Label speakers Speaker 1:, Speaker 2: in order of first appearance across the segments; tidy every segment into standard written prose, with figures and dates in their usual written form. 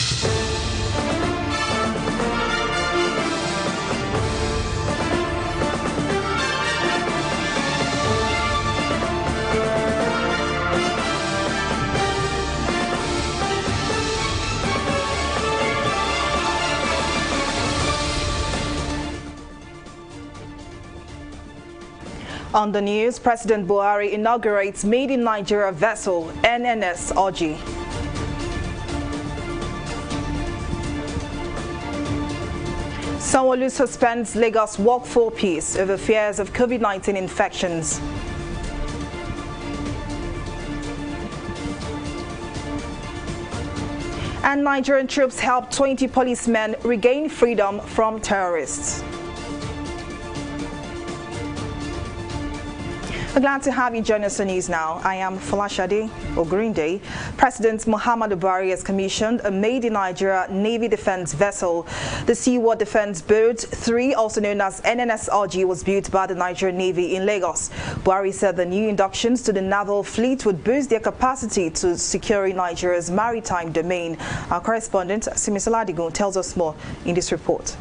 Speaker 1: On the news, President Buhari inaugurates Made in Nigeria vessel NNS Oji. Somolu suspends Lagos Walk for Peace over fears of COVID-19 infections. And Nigerian troops help 20 policemen regain freedom from terrorists. We're glad to have you join us on News Now. I am Folashade Ogurinde. President Muhammadu Buhari has commissioned a Made in Nigeria Navy defense vessel. The Seaworld Defense Boat 3, also known as NNS Oji, was built by the Nigerian Navy in Lagos. Buhari said the new inductions to the naval fleet would boost their capacity to securing Nigeria's maritime domain. Our correspondent, Simisola Adigun, tells us more in this report.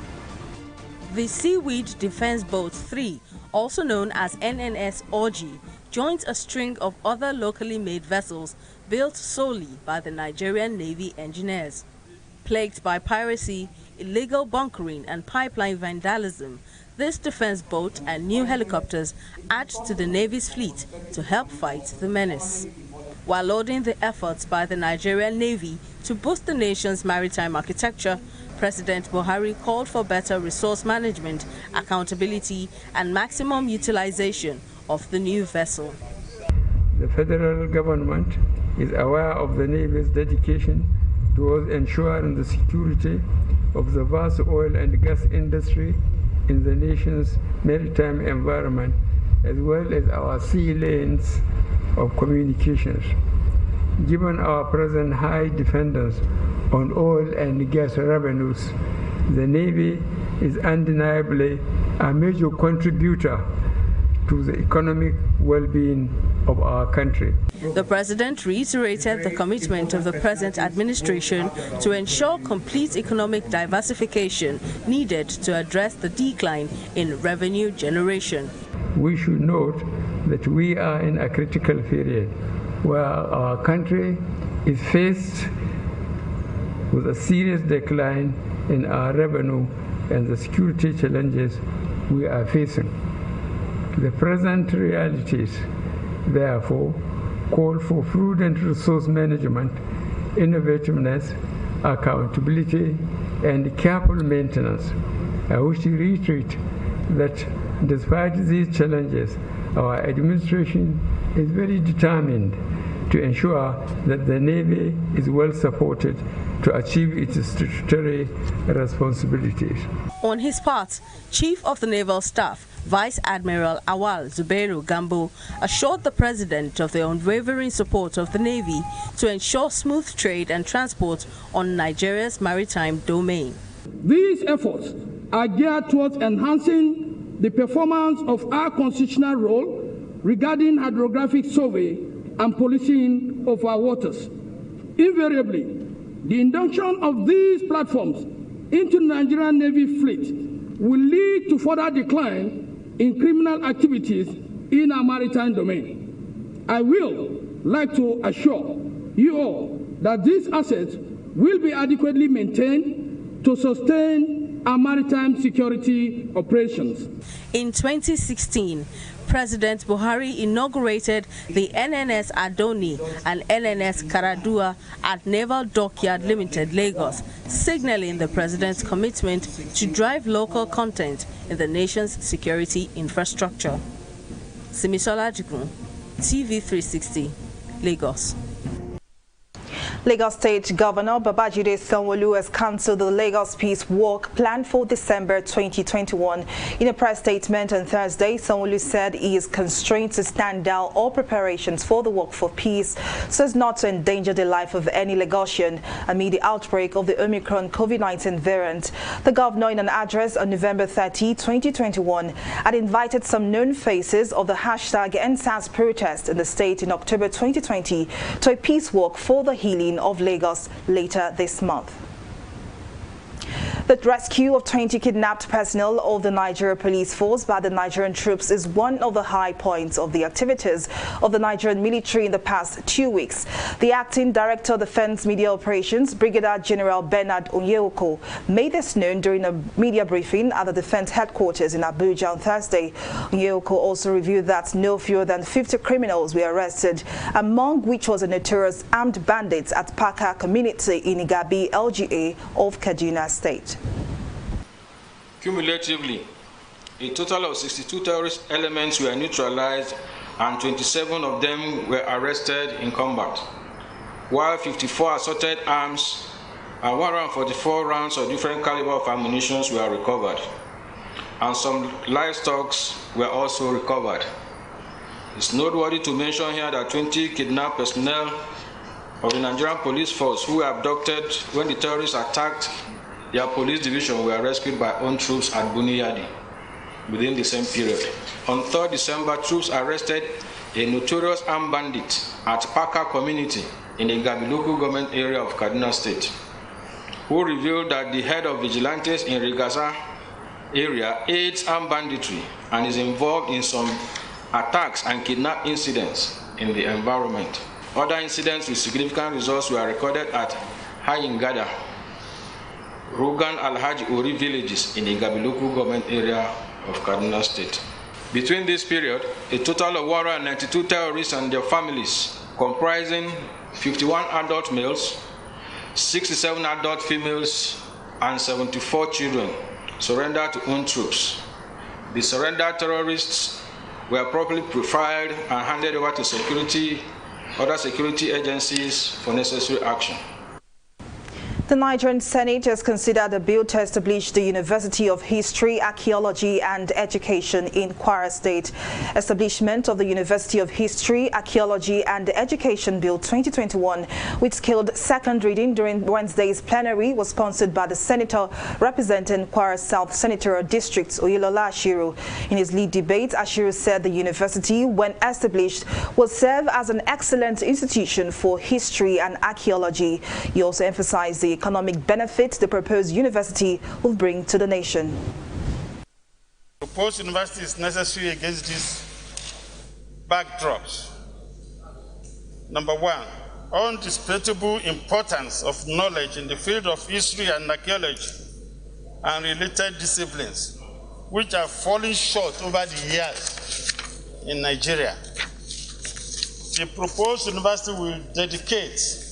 Speaker 2: The Seaweed Defense Boat 3, also known as NNS Oji, joins a string of other locally made vessels built solely by the Nigerian Navy engineers. Plagued by piracy, illegal bunkering and pipeline vandalism, this defense boat and new helicopters add to the Navy's fleet to help fight the menace. While lauding the efforts by the Nigerian Navy to boost the nation's maritime architecture, President Buhari called for better resource management, accountability, and maximum utilization of the new vessel.
Speaker 3: The federal government is aware of the Navy's dedication towards ensuring the security of the vast oil and gas industry in the nation's maritime environment, as well as our sea lanes of communications. Given our present high dependence on oil and gas revenues, the Navy is undeniably a major contributor to the economic well-being of our country.
Speaker 2: The President reiterated the commitment of the present administration to ensure complete economic diversification needed to address the decline in revenue generation.
Speaker 3: We should note that we are in a critical period where our country is faced with a serious decline in our revenue and the security challenges we are facing. The present realities, therefore, call for prudent resource management, innovativeness, accountability, and careful maintenance. I wish to reiterate that despite these challenges, our administration is very determined to ensure that the Navy is well supported to achieve its statutory responsibilities.
Speaker 2: On his part, Chief of the Naval Staff, Vice Admiral Awal Zubairu Gambo, assured the President of the unwavering support of the Navy to ensure smooth trade and transport on Nigeria's maritime domain.
Speaker 4: These efforts are geared towards enhancing the performance of our constitutional role regarding hydrographic survey and policing of our waters. Invariably, the induction of these platforms into the Nigerian Navy fleet will lead to further decline in criminal activities in our maritime domain. I will like to assure you all that these assets will be adequately maintained to sustain our maritime security operations.
Speaker 2: In 2016, President Buhari inaugurated the NNS Adoni and NNS Karadua at Naval Dockyard Limited, Lagos, signaling the President's commitment to drive local content in the nation's security infrastructure. Simisola Adigun, TV360, Lagos.
Speaker 1: Lagos State Governor Babajide Somolu has cancelled the Lagos Peace Walk planned for December 2021. In a press statement on Thursday, Somolu said he is constrained to stand down all preparations for the Walk for Peace so as not to endanger the life of any Lagosian amid the outbreak of the Omicron COVID-19 variant. The governor, in an address on November 30, 2021, had invited some known faces of the #EndSARS protest in the state in October 2020 to a peace walk for the healing of Lagos later this month. The rescue of 20 kidnapped personnel of the Nigeria police force by the Nigerian troops is one of the high points of the activities of the Nigerian military in the past 2 weeks. The acting director of Defense Media Operations, Brigadier General Bernard Onyeko, made this known during a media briefing at the defense headquarters in Abuja on Thursday. Onyeko also revealed that no fewer than 50 criminals were arrested, among which was a notorious armed bandits at Paka community in Igabi, LGA of Kaduna State.
Speaker 5: Cumulatively, a total of 62 terrorist elements were neutralized and 27 of them were arrested in combat, while 54 assorted arms and 144 rounds of different caliber of ammunition were recovered, and some livestock were also recovered. It's noteworthy to mention here that 20 kidnapped personnel of the Nigerian police force who were abducted when the terrorists attacked their police division were rescued by own troops at Buniyadi within the same period. On 3rd December, troops arrested a notorious armed bandit at Paka community in the Igabi local government area of Kaduna State, who revealed that the head of vigilantes in Rigasa area aids armed banditry and is involved in some attacks and kidnap incidents in the environment. Other incidents with significant results were recorded at Hayingada, Rogan Alhaji Ori villages in the Igabi local government area of Kaduna State. Between this period, a total of 192 terrorists and their families, comprising 51 adult males, 67 adult females, and 74 children, surrendered to own troops. The surrendered terrorists were properly profiled and handed over to other security agencies for necessary action.
Speaker 1: The Nigerian Senate has considered a bill to establish the University of History, Archaeology and Education in Kwara State. Establishment of the University of History, Archaeology and Education Bill 2021, which scaled second reading during Wednesday's plenary, was sponsored by the senator representing Kwara South Senatorial District, Oyelola Ashiru. In his lead debate, Ashiru said the university, when established, will serve as an excellent institution for history and archaeology. He also emphasized the economic benefits the proposed university will bring to the nation.
Speaker 6: The proposed university is necessary against these backdrops. Number one, undisputable importance of knowledge in the field of history and archaeology and related disciplines, which are falling short over the years in Nigeria. The proposed university will dedicate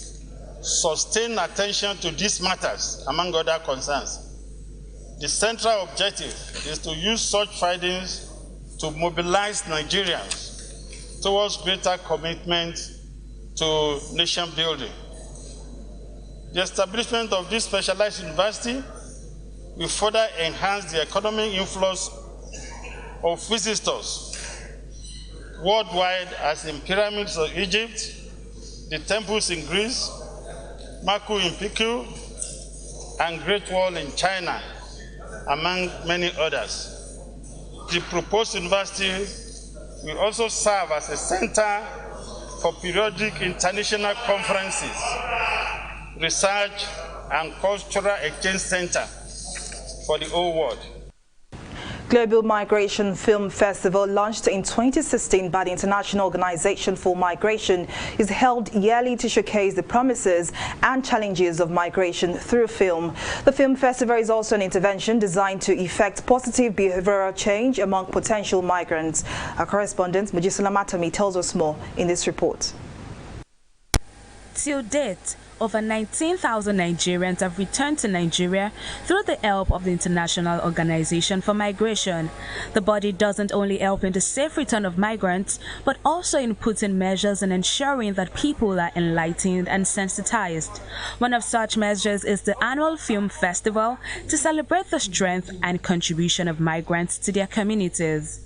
Speaker 6: sustained attention to these matters, among other concerns. The central objective is to use such findings to mobilize Nigerians towards greater commitment to nation building. The establishment of this specialized university will further enhance the economic influence of visitors worldwide, as in pyramids of Egypt, the temples in Greece, Maku in Piku, and Great Wall in China, among many others. The proposed university will also serve as a center for periodic international conferences, research, and cultural exchange center for the whole world.
Speaker 1: Global Migration Film Festival, launched in 2016 by the International Organization for Migration, is held yearly to showcase the promises and challenges of migration through film. The film festival is also an intervention designed to effect positive behavioral change among potential migrants. Our correspondent Mojisola Matami tells us more in this report.
Speaker 2: Till date, over 19,000 Nigerians have returned to Nigeria through the help of the International Organization for Migration. The body doesn't only help in the safe return of migrants, but also in putting measures and ensuring that people are enlightened and sensitized. One of such measures is the annual film festival to celebrate the strength and contribution of migrants to their communities.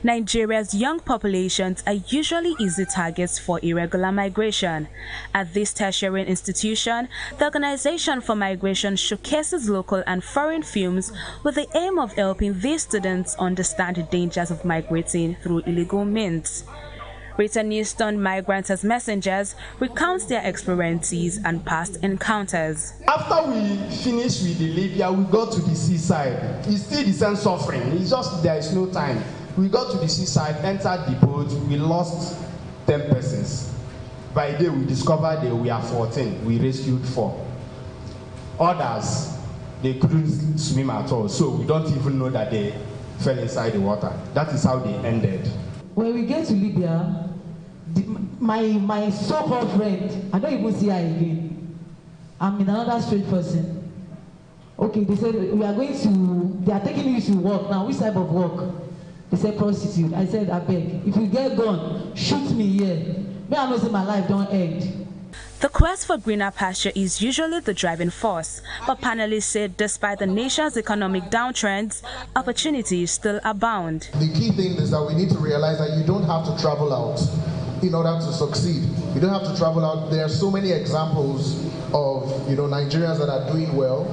Speaker 2: Nigeria's young populations are usually easy targets for irregular migration. At this tertiary institution, the Organization for Migration showcases local and foreign films with the aim of helping these students understand the dangers of migrating through illegal means. Britain Newston migrants as messengers recounts their experiences and past encounters.
Speaker 7: After we finished with the Libya, we got to the seaside. It's still the same suffering. It's just there is no time. We got to the seaside, entered the boat. We lost 10 persons. By day, we discovered that we are 14. We rescued 4. Others, they couldn't swim at all, so we don't even know that they fell inside the water. That is how they ended. When we get to Libya, my so-called friend, I don't even see her again. I'm in another strange person. Okay, they said they are taking you to work now. Which type of work? They said prostitute. I said, I beg, if you get gone, shoot me here. May I know say my life don't end.
Speaker 2: The quest for greener pasture is usually the driving force, but panelists said despite the nation's economic downtrends, opportunities still abound.
Speaker 8: The key thing is that we need to realize that you don't have to travel out in order to succeed. You don't have to travel out. There are so many examples of Nigerians that are doing well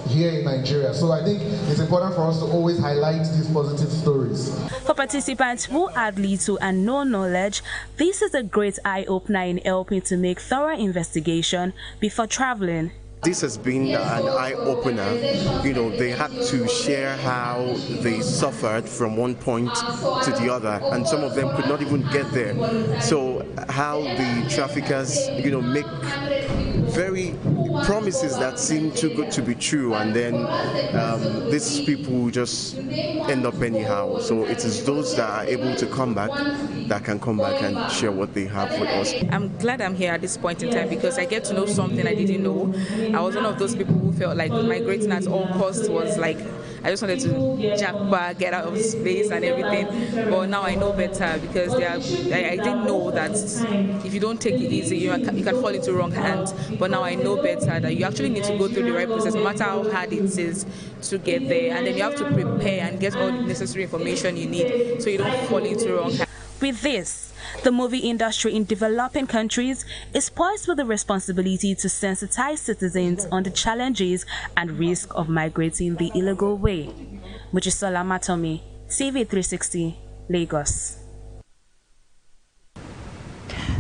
Speaker 8: here in Nigeria. So I think it's important for us to always highlight these positive stories.
Speaker 2: For participants who add little and no knowledge, this is a great eye-opener in helping to make thorough investigation before traveling.
Speaker 9: This has been an eye-opener. They had to share how they suffered from one point to the other, and some of them could not even get there. So how the traffickers, make very promises that seem too good to be true, and then these people just end up anyhow. So it is those that are able to come back that can come back and share what they have with us.
Speaker 10: I'm glad I'm here at this point in time because I get to know something I didn't know. I was one of those people who felt like migrating at all costs was like I just wanted to jack back, get out of space and everything. But now I know better because I didn't know that if you don't take it easy, you can fall into wrong hands. But now I know better that you actually need to go through the right process, no matter how hard it is to get there. And then you have to prepare and get all the necessary information you need so you don't fall into wrong hands.
Speaker 2: With this, the movie industry in developing countries is poised with the responsibility to sensitize citizens on the challenges and risk of migrating the illegal way. Mojisola Matomi, TV360, Lagos.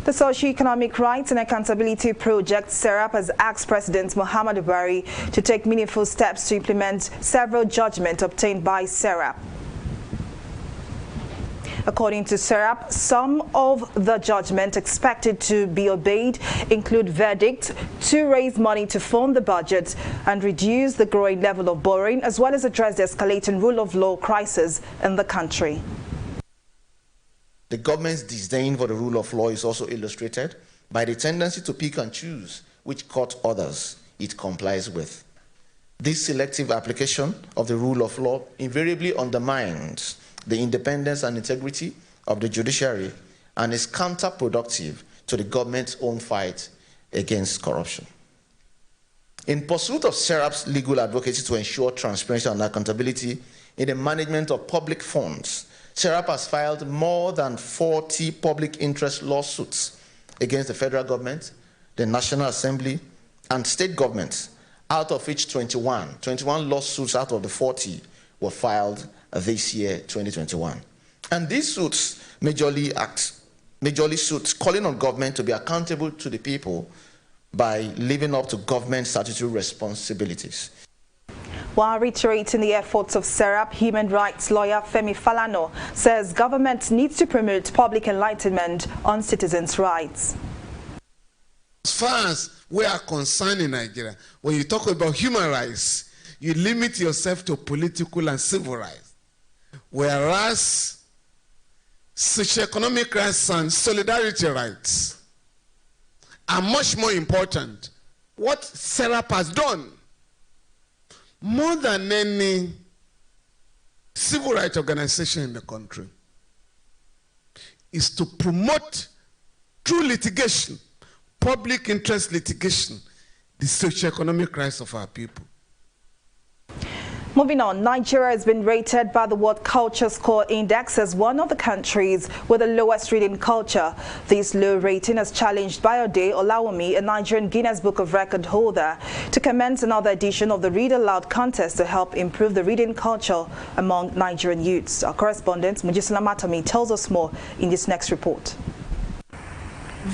Speaker 1: The Socio-Economic Rights and Accountability Project, SERAP, has asked President Muhammadu Buhari to take meaningful steps to implement several judgments obtained by SERAP. According to SERAP, some of the judgments expected to be obeyed include verdict to raise money to fund the budget and reduce the growing level of borrowing, as well as address the escalating rule of law crisis in the country.
Speaker 11: The government's disdain for the rule of law is also illustrated by the tendency to pick and choose which court orders it complies with. This selective application of the rule of law invariably undermines the independence and integrity of the judiciary and is counterproductive to the government's own fight against corruption. In pursuit of SERAP's legal advocacy to ensure transparency and accountability in the management of public funds, SERAP has filed more than 40 public interest lawsuits against the federal government, the National Assembly, and state governments, out of which 21 lawsuits out of the 40 were filed this year, 2021. And these suits majorly suits calling on government to be accountable to the people by living up to government statutory responsibilities.
Speaker 1: While reiterating the efforts of SERAP, human rights lawyer Femi Falano says government needs to promote public enlightenment on citizens' rights.
Speaker 12: As far as we are concerned in Nigeria, when you talk about human rights, you limit yourself to political and civil rights. Whereas socio-economic rights and solidarity rights are much more important. What SERAP has done, more than any civil rights organization in the country, is to promote through litigation, public interest litigation, the socio-economic rights of our people.
Speaker 1: Moving on, Nigeria has been rated by the World Culture Score Index as one of the countries with the lowest reading culture. This low rating has challenged Bayode Olawumi, a Nigerian Guinness Book of Record holder, to commence another edition of the Read Aloud contest to help improve the reading culture among Nigerian youths. Our correspondent, Mojisola Matomi, tells us more in this next report.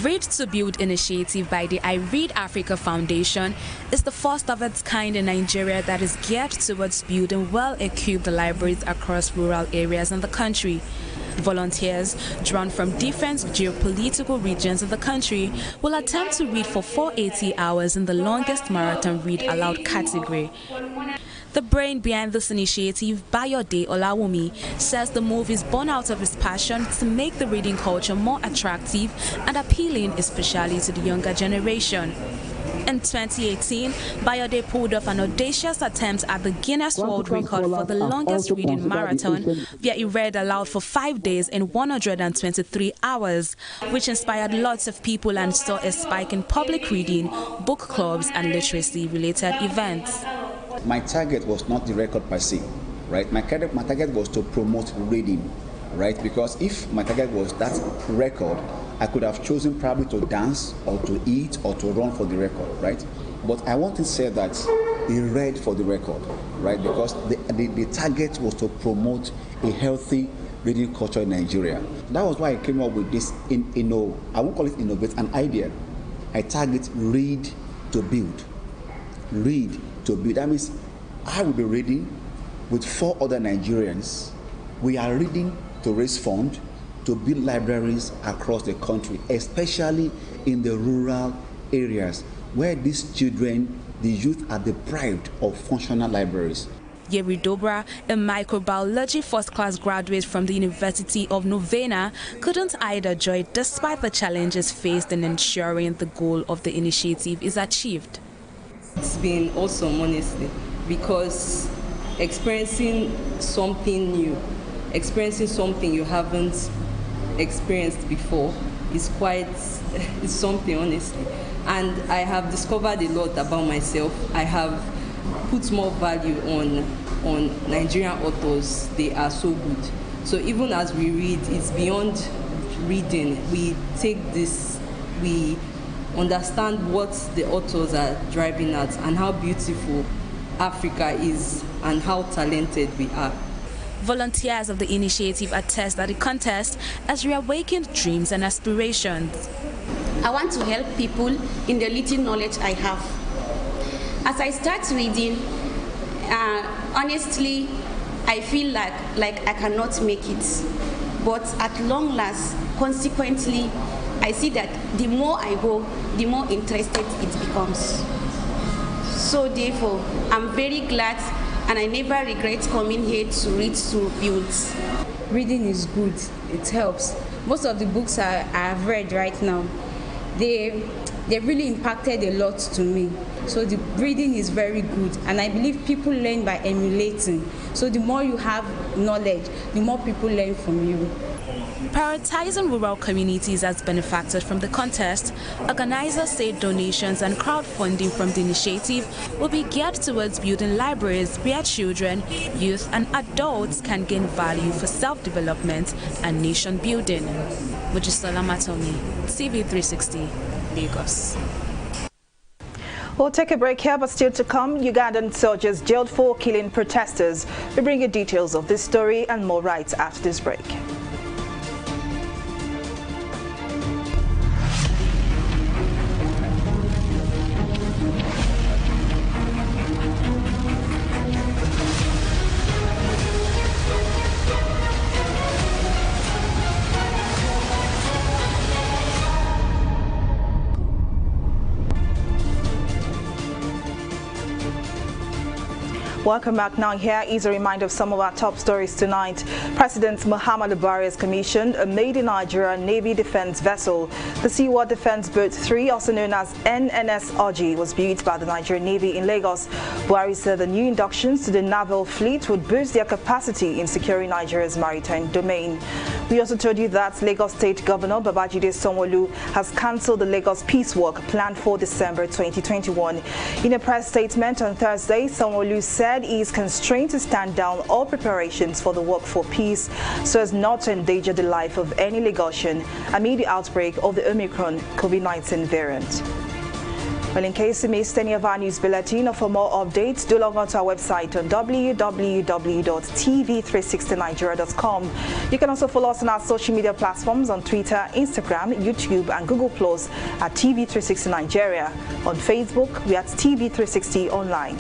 Speaker 13: Read to Build initiative by the I Read Africa Foundation is the first of its kind in Nigeria that is geared towards building well-equipped libraries across rural areas in the country. Volunteers, drawn from different geopolitical regions of the country, will attempt to read for 480 hours in the longest marathon read aloud category. The brain behind this initiative, Bayode Olawumi, says the move is born out of his passion to make the reading culture more attractive and appealing, especially to the younger generation. In 2018, Bayode pulled off an audacious attempt at the Guinness World Record for the longest reading marathon, where he read aloud for 5 days in 123 hours, which inspired lots of people and saw a spike in public reading, book clubs, and literacy-related events.
Speaker 14: My target was not the record per se, right? My target was to promote reading, right? Because if my target was that record, I could have chosen probably to dance or to eat or to run for the record, right? But I want to say that he read for the record, right? Because the target was to promote a healthy reading culture in Nigeria. That was why I came up with this, I won't call it innovate, an idea. I target read to build. Read to build. That means I will be reading with 4 other Nigerians. We are reading to raise funds to build libraries across the country, especially in the rural areas where these children, the youth, are deprived of functional libraries.
Speaker 13: Yeri Dobra, a microbiology first-class graduate from the University of Novena, couldn't hide her joy despite the challenges faced in ensuring the goal of the initiative is achieved.
Speaker 15: It's been awesome, honestly, because experiencing something new, experiencing something you haven't experienced before is it's something, honestly. And I have discovered a lot about myself. I have put more value on Nigerian authors. They are so good. So even as we read, it's beyond reading. We take this, we understand what the authors are driving at and how beautiful Africa is and how talented we are.
Speaker 13: Volunteers of the initiative attest that the contest has reawakened dreams and aspirations.
Speaker 16: I want to help people in the little knowledge I have. As I start reading, honestly, I feel like I cannot make it. But at long last, consequently, I see that the more I go, the more interested it becomes. So therefore, I'm very glad and I never regret coming here to read to build.
Speaker 17: Reading is good, it helps. Most of the books I have read right now, they really impacted a lot to me. So the reading is very good, and I believe people learn by emulating. So the more you have knowledge, the more people learn from you.
Speaker 13: Prioritizing rural communities as benefactors from the contest, organizers say donations and crowdfunding from the initiative will be geared towards building libraries where children, youth and adults can gain value for self-development and nation building. Mojisola Matomi, TV360, Lagos.
Speaker 1: We'll take a break here, but still to come, Ugandan soldiers jailed for killing protesters. We bring you details of this story and more right after this break. Welcome back. Now here is a reminder of some of our top stories tonight. President Muhammadu Buhari has commissioned a made-in-Nigeria Navy defense vessel. The Seaworld Defense Boat 3, also known as NNS Oji, was built by the Nigerian Navy in Lagos. Buhari said the new inductions to the naval fleet would boost their capacity in securing Nigeria's maritime domain. We also told you that Lagos State Governor Babajide Somolu has cancelled the Lagos Peace Walk planned for December 2021. In a press statement on Thursday, Somolu said he is constrained to stand down all preparations for the walk for peace so as not to endanger the life of any Lagosian amid the outbreak of the Omicron COVID-19 variant. Well, in case you missed any of our news bulletin or for more updates, do log on to our website on www.tv360nigeria.com. You can also follow us on our social media platforms on Twitter, Instagram, YouTube, and Google Plus at TV360 Nigeria. On Facebook, we are at TV360 Online.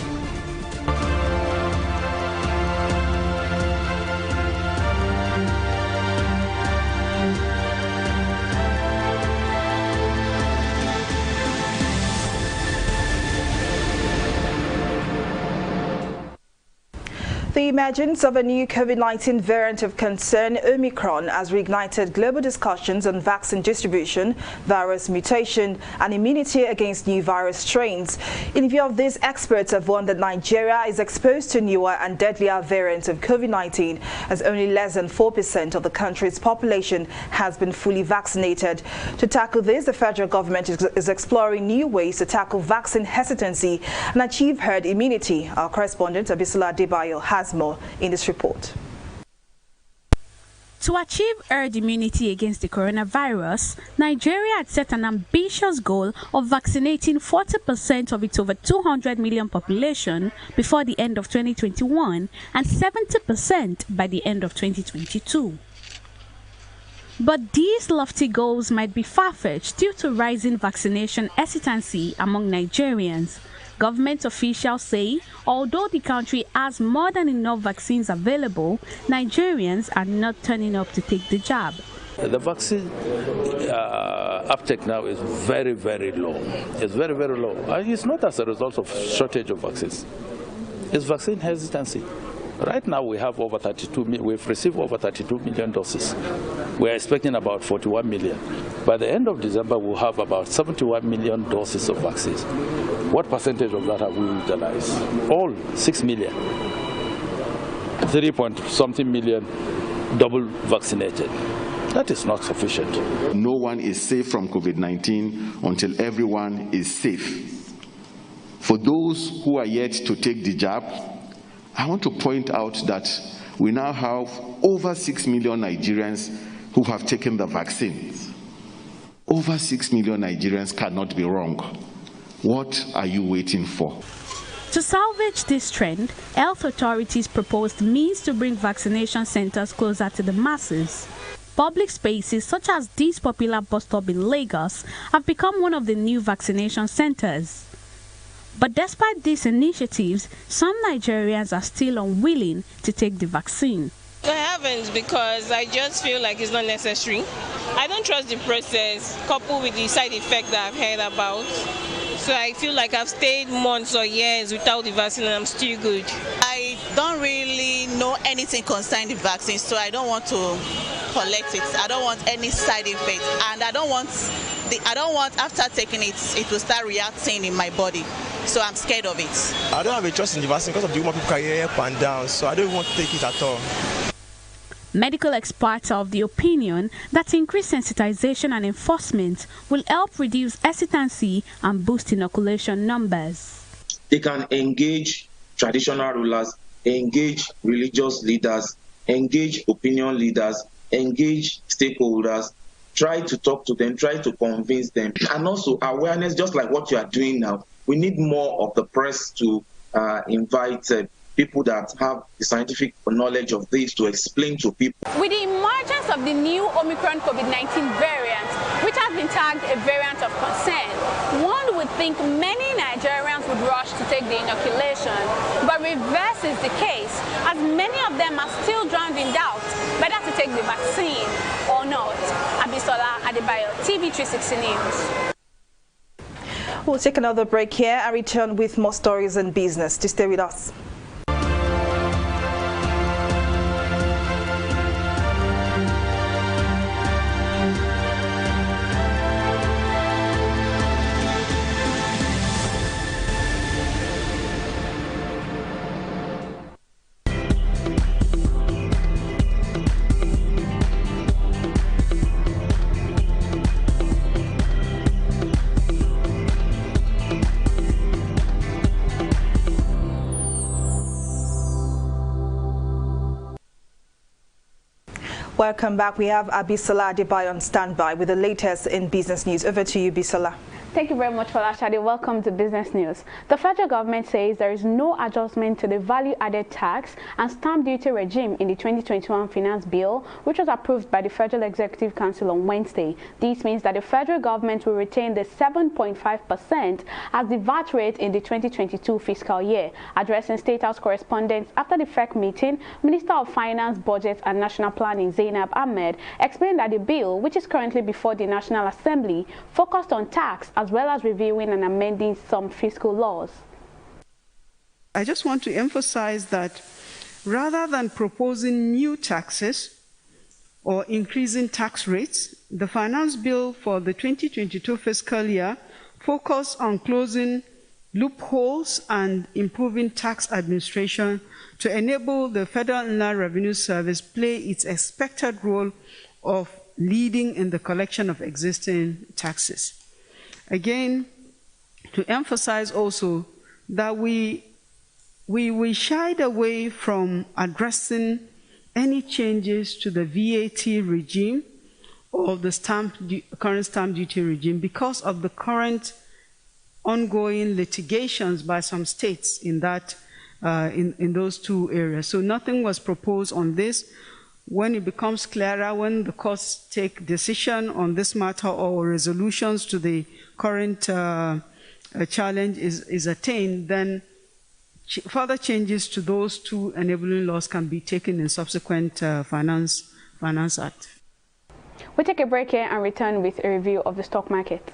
Speaker 1: The emergence of a new COVID-19 variant of concern, Omicron, has reignited global discussions on vaccine distribution, virus mutation, and immunity against new virus strains. In view of this, experts have warned that Nigeria is exposed to newer and deadlier variants of COVID-19, as only less than 4% of the country's population has been fully vaccinated. To tackle this, the federal government is exploring new ways to tackle vaccine hesitancy and achieve herd immunity. Our correspondent, Abisola Adebayo, has more in this report.
Speaker 18: To achieve herd immunity against the coronavirus, Nigeria had set an ambitious goal of vaccinating 40% of its over 200 million population before the end of 2021 and 70% by the end of 2022. But these lofty goals might be far-fetched due to rising vaccination hesitancy among Nigerians. Government officials say, although the country has more than enough vaccines available, Nigerians are not turning up to take the jab.
Speaker 19: The vaccine uptake now is very, very low. It's very, very low. And it's not as a result of shortage of vaccines. It's vaccine hesitancy. Right now we have over 32 million, we've received over 32 million doses. We're expecting about 41 million. By the end of December, we'll have about 71 million doses of vaccines. What percentage of that have we utilized? All 6 million. 3-point-something million double vaccinated. That is not sufficient.
Speaker 20: No one is safe from COVID-19 until everyone is safe. For those who are yet to take the jab, I want to point out that we now have over 6 million Nigerians who have taken the vaccine. Over 6 million Nigerians cannot be wrong. What are you waiting for?
Speaker 18: To salvage this trend, health authorities proposed means to bring vaccination centers closer to the masses. Public spaces such as this popular bus stop in Lagos have become one of the new vaccination centers. But despite these initiatives, some Nigerians are still unwilling to take the vaccine.
Speaker 21: I haven't because I just feel like it's not necessary. I don't trust the process coupled with the side effect that I've heard about. So I feel like I've stayed months or years without the vaccine and I'm still good.
Speaker 22: I don't really know anything concerning the vaccine, so I don't want to collect it. I don't want any side effect, and I don't want after taking it will start reacting in my body. So I'm scared of it.
Speaker 23: I don't have a trust in the vaccine because of the woman people carry up and down, so I don't want to take it at all.
Speaker 18: Medical experts are of the opinion that increased sensitization and enforcement will help reduce hesitancy and boost inoculation numbers.
Speaker 24: They can engage traditional rulers, engage religious leaders, engage opinion leaders, engage stakeholders, try to talk to them, try to convince them, and also awareness, just like what you are doing now. We need more of the press to invite people that have the scientific knowledge of this to explain to people.
Speaker 25: With the emergence of the new Omicron COVID-19 variant, which has been tagged a variant of concern, one would think many Nigerians would rush to take the inoculation, but reverse is the case, as many of them are still drowned in doubt whether to take the vaccine or not. Abisola Adebayo, TV360 News.
Speaker 1: We'll take another break here and return with more stories and business. To stay with us. Welcome back. We have Abisola Adebayo on standby with the latest in business news. Over to you, Bisola.
Speaker 25: Thank you very much for that, Shadi. Welcome to Business News. The federal government says there is no adjustment to the value-added tax and stamp duty regime in the 2021 Finance Bill, which was approved by the Federal Executive Council on Wednesday. This means that the federal government will retain the 7.5% as the VAT rate in the 2022 fiscal year. Addressing State House correspondents after the FEC meeting, Minister of Finance, Budget and National Planning Zainab Ahmed explained that the bill, which is currently before the National Assembly, focused on tax as well as reviewing and amending some fiscal laws.
Speaker 3: I just want to emphasize that rather than proposing new taxes or increasing tax rates, the finance bill for the 2022 fiscal year focused on closing loopholes and improving tax administration to enable the Federal Inland Revenue Service play its expected role of leading in the collection of existing taxes. Again, to emphasize also that we shied away from addressing any changes to the VAT regime or the current stamp duty regime because of the current ongoing litigations by some states in that in those two areas. So nothing was proposed on this. When it becomes clearer, when the courts take decision on this matter or resolutions to the current challenge is attained, then further changes to those two enabling laws can be taken in subsequent Finance Act.
Speaker 25: We'll take a break here and return with a review of the stock market.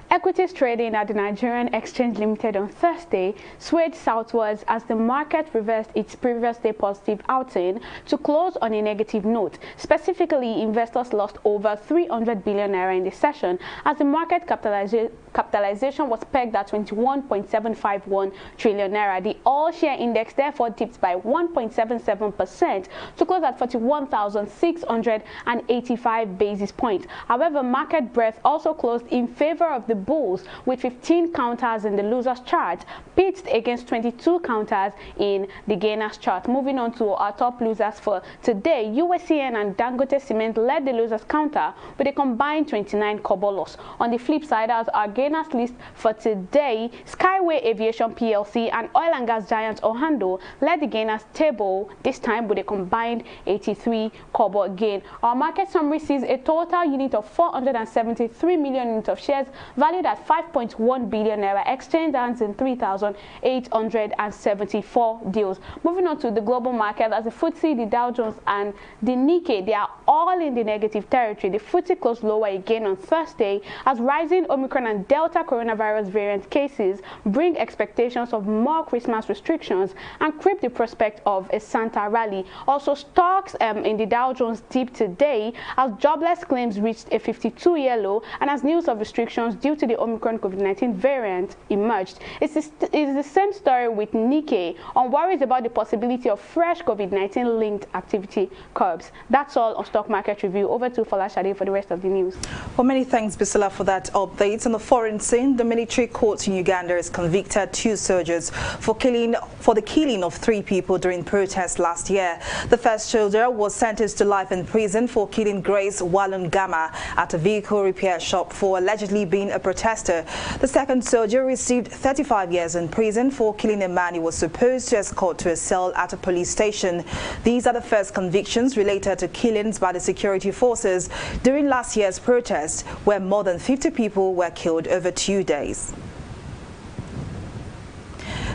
Speaker 25: Equities trading at the Nigerian Exchange Limited on Thursday swayed southwards as the market reversed its previous day positive outing to close on a negative note. Specifically, investors lost over 300 billion naira in the session as the market capitalization was pegged at 21.751 trillion naira. The all-share index therefore dipped by 1.77% to close at 41,685 basis points. However, market breadth also closed in favor of the bulls with 15 counters in the losers chart pitched against 22 counters in the gainers chart. Moving on to our top losers for today, USCN and Dangote Cement led the losers counter with a combined 29 kobo loss. On the flip side, as our gainers list for today, Skyway Aviation PLC and oil and gas giant Ohando led the gainers table, this time with a combined 83 kobo gain. Our market summary sees a total unit of 473 million units of shares valued at 5.1 billion naira, exchange hands in 3,874 deals. Moving on to the global market, as the FTSE, the Dow Jones and the Nikkei, they are all in the negative territory. The FTSE closed lower again on Thursday as rising Omicron and Delta coronavirus variant cases bring expectations of more Christmas restrictions and creep the prospect of a Santa rally. Also, stocks in the Dow Jones dipped today as jobless claims reached a 52-year low and as news of restrictions due to the Omicron COVID-19 variant emerged. It's the same story with Nikkei on worries about the possibility of fresh COVID-19 linked activity curbs. That's all on Stock Market Review. Over to Folashade for the rest of the news.
Speaker 1: Well, many thanks, Bisala, for that update. On the foreign scene, the military court in Uganda has convicted 2 soldiers for the killing of 3 people during protests last year. The first soldier was sentenced to life in prison for killing Grace Walungama at a vehicle repair shop for allegedly being a protester. The second soldier received 35 years in prison for killing a man he was supposed to escort to a cell at a police station. These are the first convictions related to killings by the security forces during last year's protest, where more than 50 people were killed over 2 days.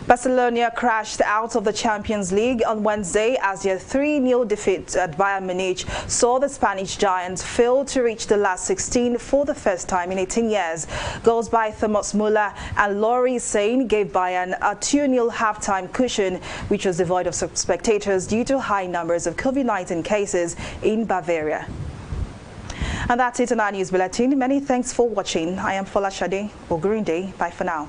Speaker 1: Barcelona crashed out of the Champions League on Wednesday as their 3-0 defeat at Bayern Munich saw the Spanish giants fail to reach the last 16 for the first time in 18 years. Goals by Thomas Müller and Loris Sané gave Bayern a 2-0 halftime cushion, which was devoid of spectators due to high numbers of COVID-19 cases in Bavaria. And that's it on our news bulletin. Many thanks for watching. I am Folashade. Ogurinde. Bye for now.